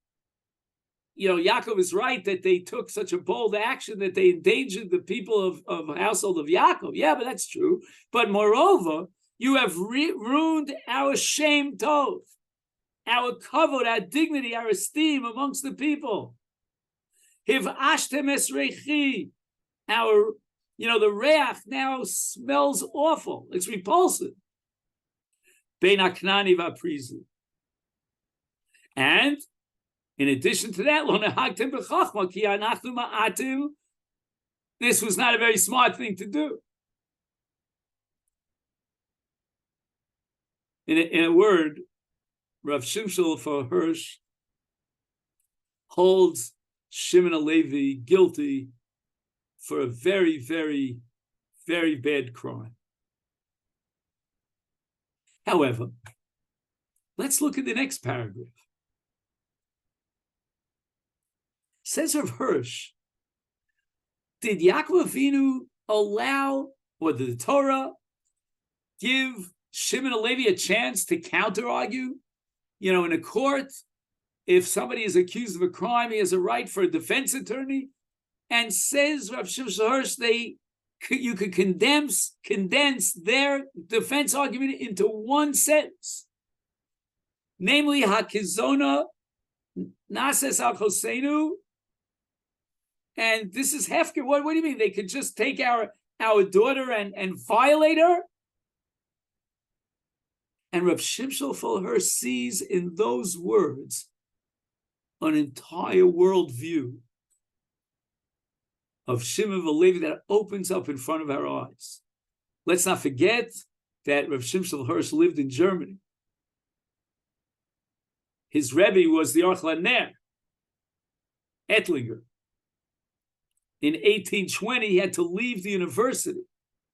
Yaakov is right that they took such a bold action that they endangered the people of the household of Yaakov. Yeah, but that's true. But moreover, you have ruined our shem tov, our kavod, our dignity, our esteem amongst the people. Hiv ashtem es rechi, our, the reach now smells awful. It's repulsive. Ben aknani v'aprizu. And in addition to that, lo nehagtem b'chachma ki anachnu ma'atim. This was not a very smart thing to do. In a word, Rav Shimshon Hirsch holds Shimon and Levi guilty for a very, very, very bad crime. However, let's look at the next paragraph. Says Rav Hirsch, did Yaakov Avinu allow, or did the Torah give Shimon and Levi a chance to counter-argue? In a court, if somebody is accused of a crime, he has a right for a defense attorney. And says Rav Shimshon Hirsch, you could condense their defense argument into one sentence, namely Hakizona Nases al Choseinu. And this is Hefker. What do you mean? They could just take our daughter and violate her? And Rav Shimshon Hirsch sees in those words an entire worldview of Shimon Valevi that opens up in front of our eyes. Let's not forget that Rav Shimshon Hirsch lived in Germany. His Rebbe was the Orchla Ner, Ettlinger. In 1820, he had to leave the University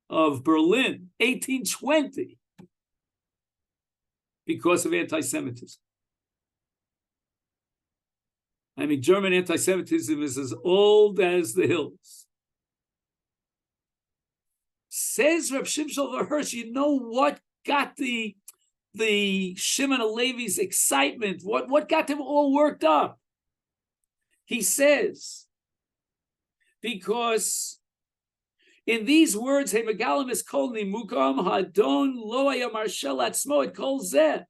of Berlin, 1820, because of anti-Semitism. I mean, German anti-Semitism is as old as the hills. Says Reb Shimshon Hirsch, you know what got the Shimon HaLevi's excitement? What got them all worked up? He says, because in these words, He megalim es kol nimukam hadon lo haya marshel atzmo et kol zeh.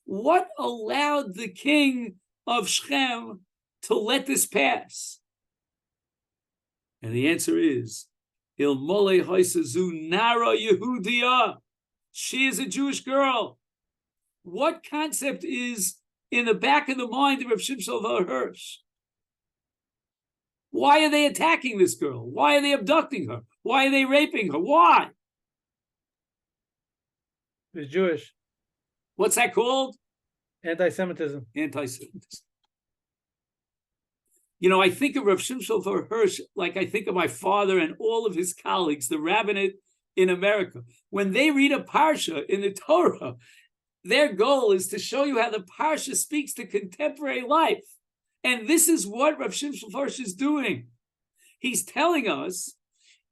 What allowed the king of Shechem to let this pass? And the answer is, Il mole hoisazu nara Yehudiya. She is a Jewish girl. What concept is in the back of the mind of Reb Shimshon Hirsch? Why are they attacking this girl? Why are they abducting her? Why are they raping her? Why? She's Jewish. What's that called? Anti-Semitism. Anti-Semitism. You know, I think of Rav Shimshon Hirsch like I think of my father and all of his colleagues, the rabbinate in America. When they read a parsha in the Torah, their goal is to show you how the parsha speaks to contemporary life. And this is what Rav Shimshon Hirsch is doing. He's telling us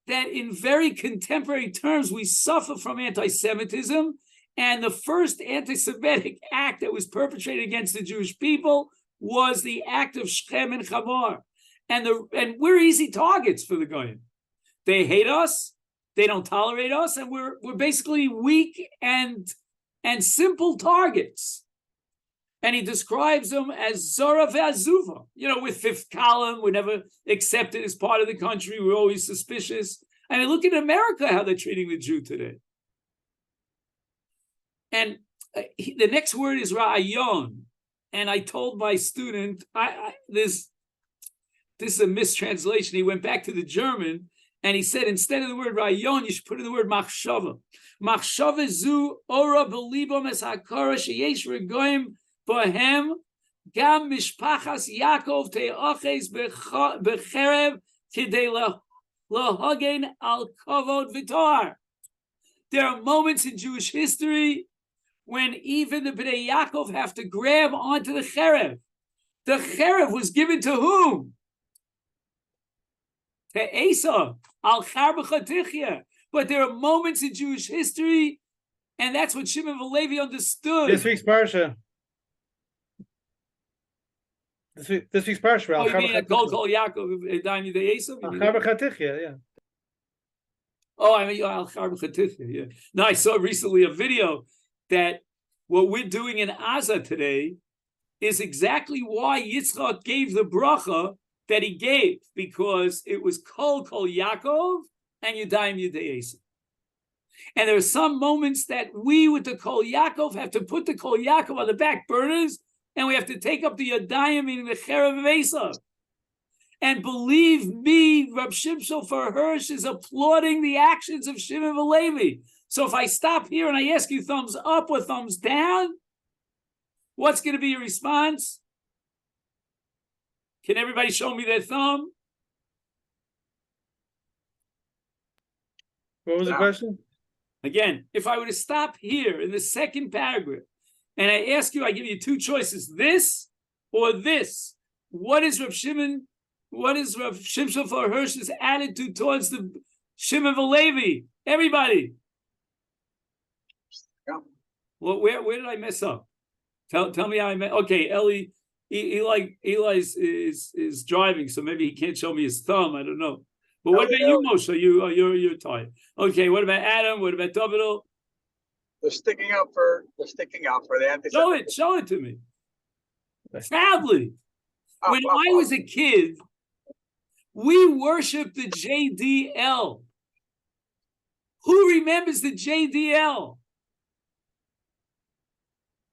that in very contemporary terms, we suffer from anti-Semitism. And the first anti-Semitic act that was perpetrated against the Jewish people was the act of Shechem and Chamor. And we're easy targets for the Goyim. They hate us, they don't tolerate us, and we're basically weak and simple targets. And he describes them as Zora ve'azuva. You know, with fifth column, we're never accepted as part of the country, we're always suspicious. I mean, look at America, how they're treating the Jew today. And the next word is ra'ayon. And I told my student, this is a mistranslation. He went back to the German and he said, instead of the word ra'ayon, you should put in the word machshava. Machshava zu ora belibom es hakara sheyesh regoim bohem gam mishpachas Yaakov te'oches becherev kidei lahagen al kavod v'tor. There are moments in Jewish history when even the Bnei Yaakov have to grab onto the cherev. The cherev was given to whom? To Esau, al charbachatichya. But there are moments in Jewish history, and that's what Shimon Valevi understood. This week's parsha. This week's parsha. Oh, you mean Kol Yaakov, Daim Yidei Esau? Al charbachatichya, yeah. Oh, I mean al charbachatichya, yeah. No, I saw recently a video that what we're doing in Aza today is exactly why Yitzchak gave the bracha that he gave, because it was Kol Yaakov and Yudayim Yudei Esau. And there are some moments that we with the Kol Yaakov have to put the Kol Yaakov on the back burners, and we have to take up the Yudayim, meaning the Cherev of Esau. And believe me, Rab Shimshon Hirsch is applauding the actions of Shimon Valevi. So if I stop here and I ask you thumbs up or thumbs down, what's going to be your response? Can everybody show me their thumb? What was the question? Again, if I were to stop here in the second paragraph and I ask you, I give you two choices, this or this. What is Rav Shimshon Hirsch's attitude towards the Shimon Valevi? Everybody. Well, where did I mess up? Tell me how I met. Okay, Ellie Eli's is driving, so maybe he can't show me his thumb. I don't know. But what about you, Moshe? You're tired. Okay. What about Adam? What about Davido? They're sticking out for the anti-Semitic. Show it to me. Proudly. When I was a kid, we worshipped the JDL. Who remembers the JDL?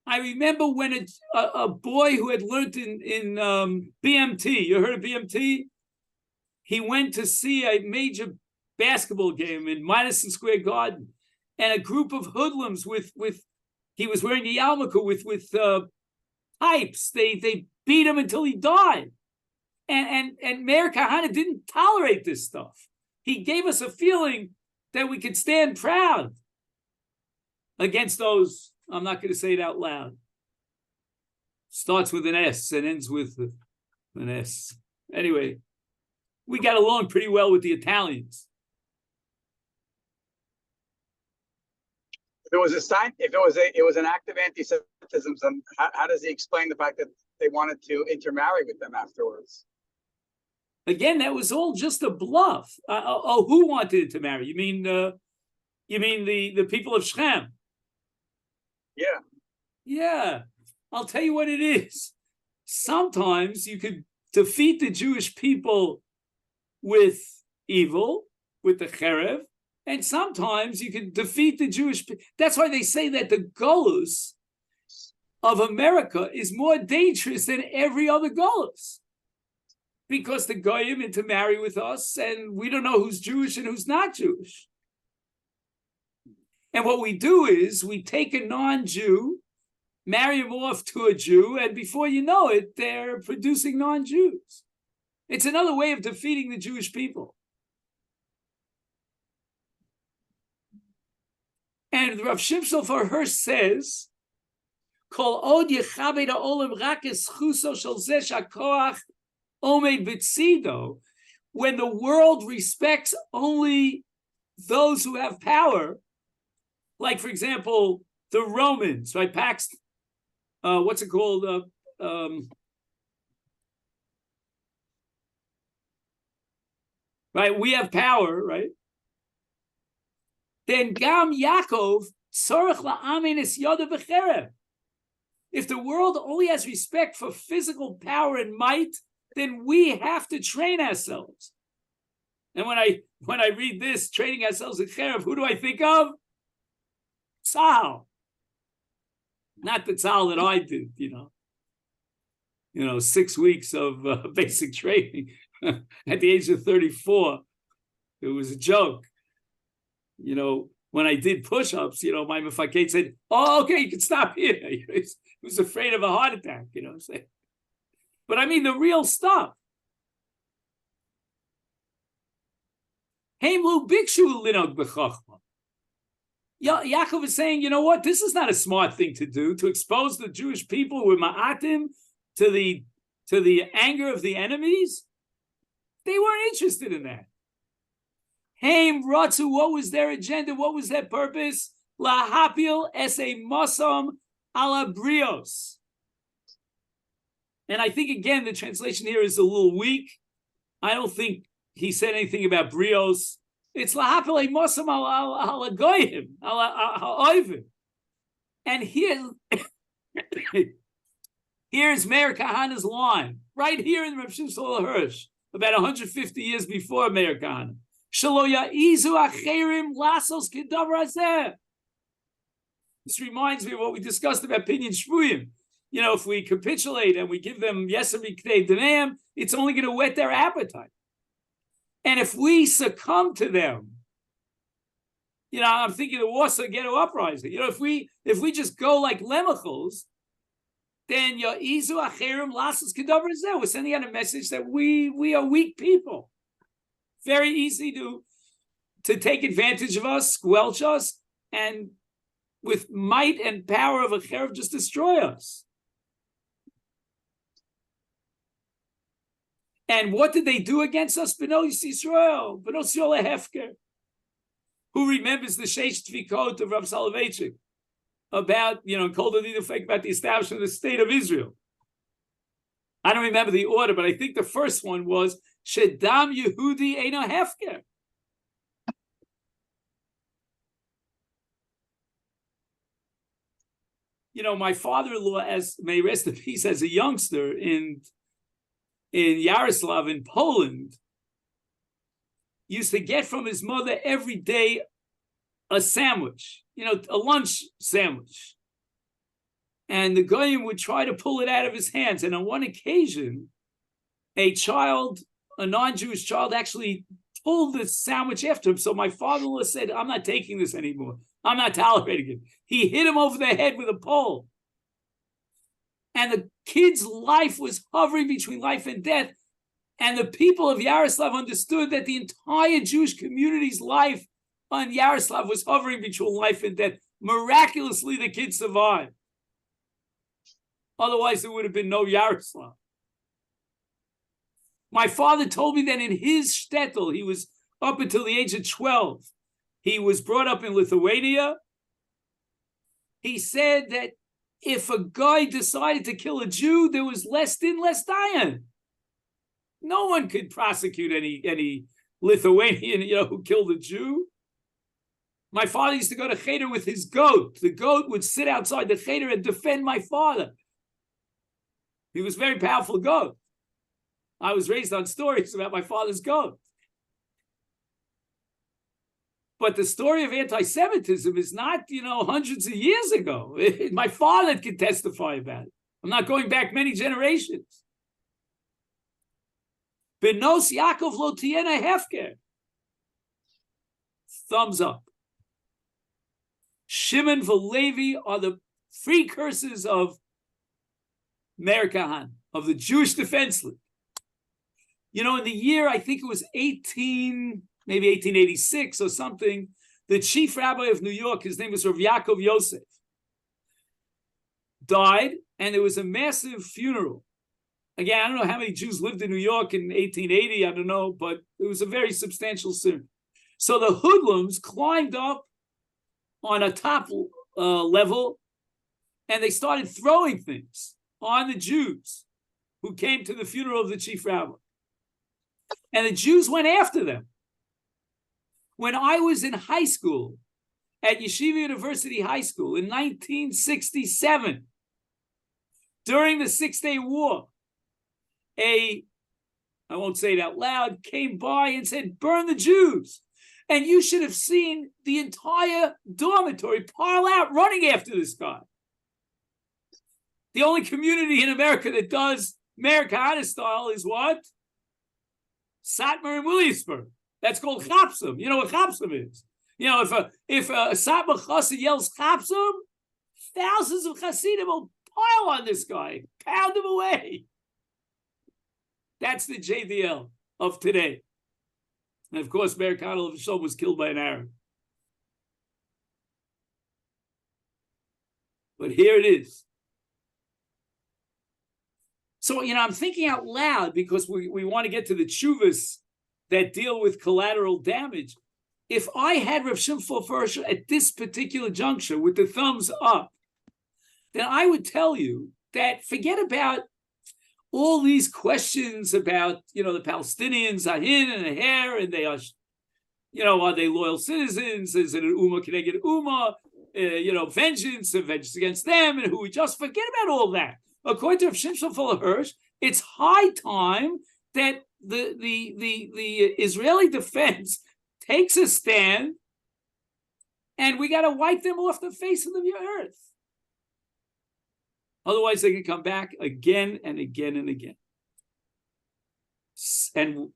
I remember when a boy who had learned in BMT, you heard of BMT? He went to see a major basketball game in Madison Square Garden, and a group of hoodlums with he was wearing a yarmulke with pipes. They beat him until he died. And Meir Kahane didn't tolerate this stuff. He gave us a feeling that we could stand proud against those. I'm not going to say it out loud. Starts with an S and ends with an S. Anyway, we got along pretty well with the Italians. If it was a sign, if it was an act of anti-Semitism, then how does he explain the fact that they wanted to intermarry with them afterwards? Again, that was all just a bluff. Who wanted to marry? You mean the people of Shechem? Yeah. Yeah. I'll tell you what it is. Sometimes you could defeat the Jewish people with evil, with the cherev, and sometimes you can defeat the Jewish people. That's why they say that the golus of America is more dangerous than every other golus. Because the goyim intermarry with us, and we don't know who's Jewish and who's not Jewish. And what we do is we take a non-Jew, marry him off to a Jew, and before you know it, they're producing non-Jews. It's another way of defeating the Jewish people. And Rav Shimshon for her says, Kol od yechabed ha'olam rak eschuso shel zeh shakoach omed b'tzido. When the world respects only those who have power, like, for example, the Romans, right? Pax, what's it called? Right? We have power, right? Then Gam Yaakov tzorech la'amin es yoda b'cherev. If the world only has respect for physical power and might, then we have to train ourselves. And when I read this, training ourselves in cherev, who do I think of? Tzal. Not the tzal that I did, 6 weeks of basic training at the age of 34. It was a joke. When I did push-ups, my mefaked said, "Oh, okay, you can stop here." He was afraid of a heart attack, what I'm saying. But I mean the real stuff. Heimlu bikshu linog b'chachma. Yaakov is saying, you know what? This is not a smart thing to do, to expose the Jewish people who were ma'atim to the anger of the enemies. They weren't interested in that. Haim Ratzu, what was their agenda? What was their purpose? Lahapil es a masam ala brios. And I think, again, the translation here is a little weak. I don't think he said anything about brios. It's lahapil a masam ala goyim, ala oivim. And here's Meir Kahane's line, right here in Rav Shimshon Hirsch, about 150 years before Meir Kahane. This reminds me of what we discussed about Pinyin Shvuyim. If we capitulate and we give them Yesem Miknei Denam, it's only going to whet their appetite. And if we succumb to them, I'm thinking the Warsaw Ghetto Uprising. If we just go like lemachos, then Ya'izu Acherim Lasos Kedavar Zeh. We're sending out a message that we are weak people. Very easy to take advantage of us, squelch us, and with might and power of a cherub just destroy us. And what did they do against us? B'nos Yisrael Hefker. Who remembers the Sheish Tvikot of Rav Soloveitchik about, Kol Dodi Nefek, about the establishment of the state of Israel? I don't remember the order, but I think the first one was Shedam Yehudi Eino Hefker. My father-in-law, as may rest in peace, as a youngster in Yaroslav in Poland, used to get from his mother every day a sandwich, a lunch sandwich. And the goyim would try to pull it out of his hands. And on one occasion, a non-Jewish child, actually pulled the sandwich after him. So my father-in-law said, I'm not taking this anymore. I'm not tolerating it. He hit him over the head with a pole. And the kid's life was hovering between life and death. And the people of Yaroslav understood that the entire Jewish community's life on Yaroslav was hovering between life and death. Miraculously, the kid survived. Otherwise, there would have been no Yaroslav. My father told me that in his shtetl, he was up until the age of 12. He was brought up in Lithuania. He said that if a guy decided to kill a Jew, there was less din, less dayan. No one could prosecute any Lithuanian, who killed a Jew. My father used to go to cheder with his goat. The goat would sit outside the cheder and defend my father. He was a very powerful goat. I was raised on stories about my father's goat. But the story of anti-Semitism is not, hundreds of years ago. My father can testify about it. I'm not going back many generations. Benos Yaakov lo tiena hefker. Thumbs up. Shimon v'Levi are the precursors of Meir Kahan, of the Jewish Defense League. In the year, I think it was maybe 1886 or something, the chief rabbi of New York, his name was Rav Yaakov Yosef, died, and there was a massive funeral. Again, I don't know how many Jews lived in New York in 1880, I don't know, but it was a very substantial ceremony. So the hoodlums climbed up on a top level, and they started throwing things on the Jews who came to the funeral of the chief rabbi. And the Jews went after them. When I was in high school, at Yeshiva University High School in 1967, during the Six-Day War, I won't say it out loud, came by and said, burn the Jews. And you should have seen the entire dormitory pile out running after this guy. The only community in America that does Meir Kahane style is what? Satmar and Williamsburg. That's called Chapsum. You know what Chapsum is? If a Satmar Chassid yells Chapsum, thousands of Chassidim will pile on this guy, pound him away. That's the JDL of today. And of course, Meir Kahane was killed by an Arab. But here it is. So, I'm thinking out loud because we want to get to the tshuvas that deal with collateral damage. If I had Rav Shimon Forsher at this particular juncture with the thumbs up, then I would tell you that forget about all these questions about, the Palestinians are in and a hair, and they are, are they loyal citizens? Is it an Ummah Keneged Ummah? Vengeance against them, and who we just forget about all that. According to Rav Shimshon Hirsch, it's high time that the Israeli defense takes a stand, and we got to wipe them off the face of the earth. Otherwise, they can come back again and again and again. And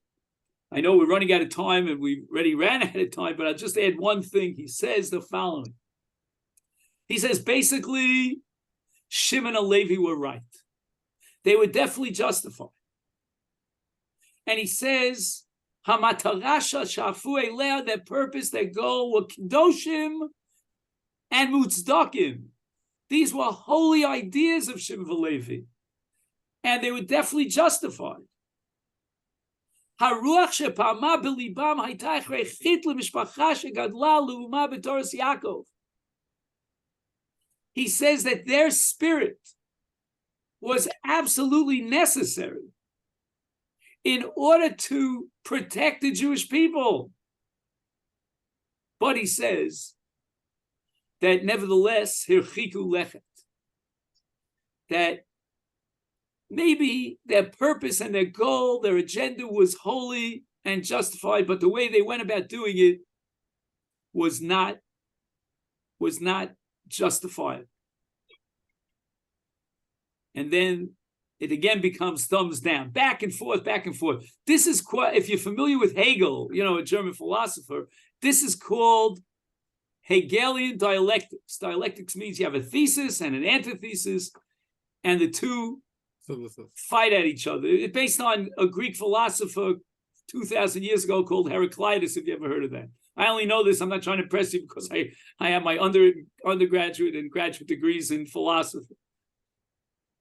I know we're running out of time, and we already ran out of time, but I'll just add one thing. He says the following. He says, basically, Shimon and Levi were right. They were definitely justified. And he says, Hamatarasha shafu elea, their purpose, their goal were Kedoshim and Mutzdakim. These were holy ideas of Shimon and Levi. And they were definitely justified. Haruach shepama belibam hayta achrechit lemishpacha shegadla leuma b'toras Yaakov. He says that their spirit was absolutely necessary in order to protect the Jewish people. But he says that nevertheless, hirchiku lechet, that maybe their purpose and their goal, their agenda was holy and justified, but the way they went about doing it was not justified. And then it again becomes thumbs down, back and forth, back and forth. This is quite, if you're familiar with Hegel, a German philosopher, this is called Hegelian dialectics. Dialectics means you have a thesis and an antithesis, and the two fight at each other. It's based on a Greek philosopher 2,000 years ago called Heraclitus, if you ever heard of that. I only know this, I'm not trying to impress you, because I have my undergraduate and graduate degrees in philosophy.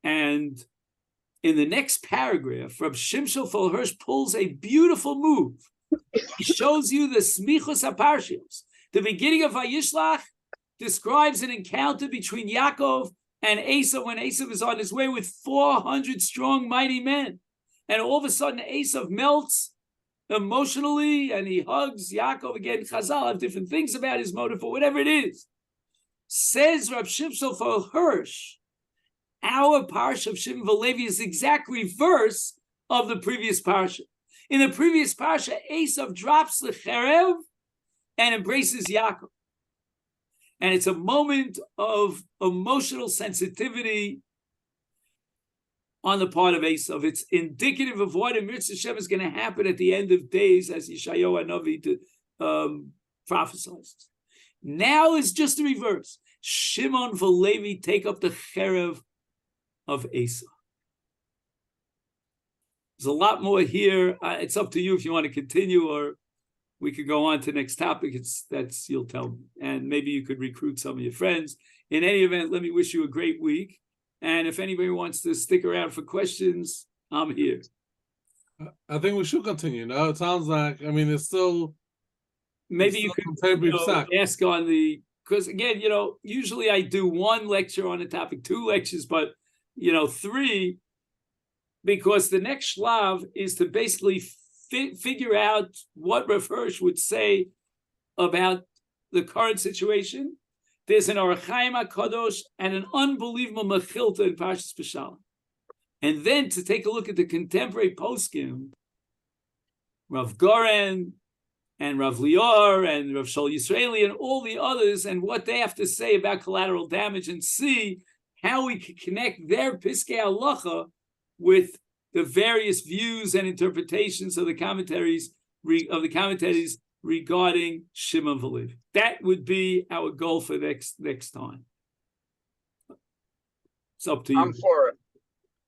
And in the next paragraph, Reb Shimshon Fol Hirsch pulls a beautiful move. He shows you the Smichos HaParshios. The beginning of Vayishlach describes an encounter between Yaakov and Esav when Esav is on his way with 400 strong, mighty men. And all of a sudden, Esav melts emotionally and he hugs Yaakov again. Chazal have different things about his motive, or whatever it is. Says Reb Shimshon Fol Hirsch, our parsha of Shimon V'Levi is the exact reverse of the previous parsha. In the previous parsha, Esav drops the cherev and embraces Yaakov. And it's a moment of emotional sensitivity on the part of Esav. It's indicative of what in Mitzvah Hashem is going to happen at the end of days, as Yeshayahu HaNavi prophesies. Now it's just the reverse. Shimon V'Levi take up the cherev of Esav. There's a lot more here. It's up to you if you want to continue, or we could go on to the next topic. You'll tell me. And maybe you could recruit some of your friends. In any event, let me wish you a great week. And if anybody wants to stick around for questions, I'm here. I think we should continue. No, it sounds like, it's still... Maybe you could ask on the... Because again, usually I do one lecture on a topic, 2 lectures, but 3, because the next shlav is to basically figure out what Rav Hirsch would say about the current situation. There's an Orach Chaim HaKadosh and an unbelievable Mechilta in Parshas Beshalach. And then to take a look at the contemporary poskim, Rav Goren and Rav Lior and Rav Shol Yisraeli and all the others, and what they have to say about collateral damage, and see how we can connect their Piskei Halacha with the various views and interpretations of the commentaries regarding Shimon V'Levi. That would be our goal for next time. It's up to you. I'm for it.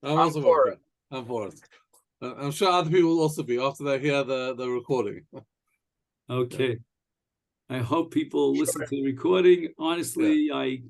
I'm for it. I'm for it. I'm sure other people will also be after they hear the recording. Okay. I hope people listen to the recording. Honestly, I